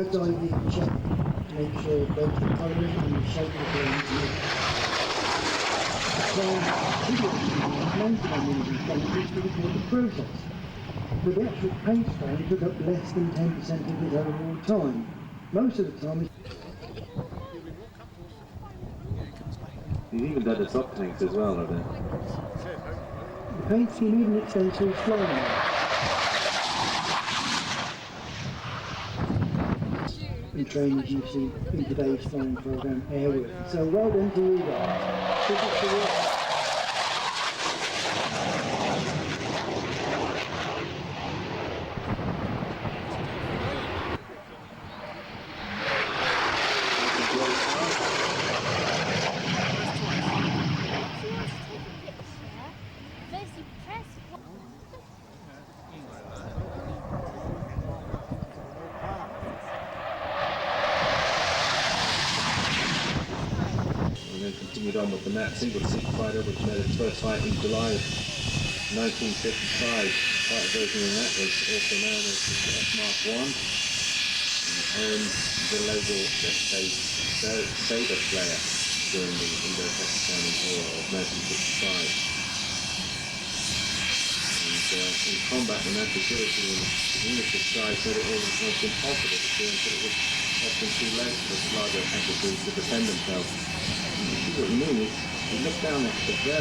bird's eye view check to make sure both the colouring and the shape of the bird is mounted on one of these benches to record the process. But the actual paint spraying took up less than 10% of his overall time. Most of the time You've even done the top tanks as well, haven't you? the paint scheme even extends to his flying line. And train as you see in today's flying programme Airwork. So well done to you guys. Keep up the work. And then continued on with the Nat single-seat fighter, which made its first flight in July of 1955. Fighter version of that was also known as the F Mark 1 and the label that says Saber Slayer during the Indo-Pakistani War of 1955. In combat, the national security in the English side said it was almost impossible to do until it was often too late for the larger adversaries to defend themselves. You see what you mean? You look down at the bird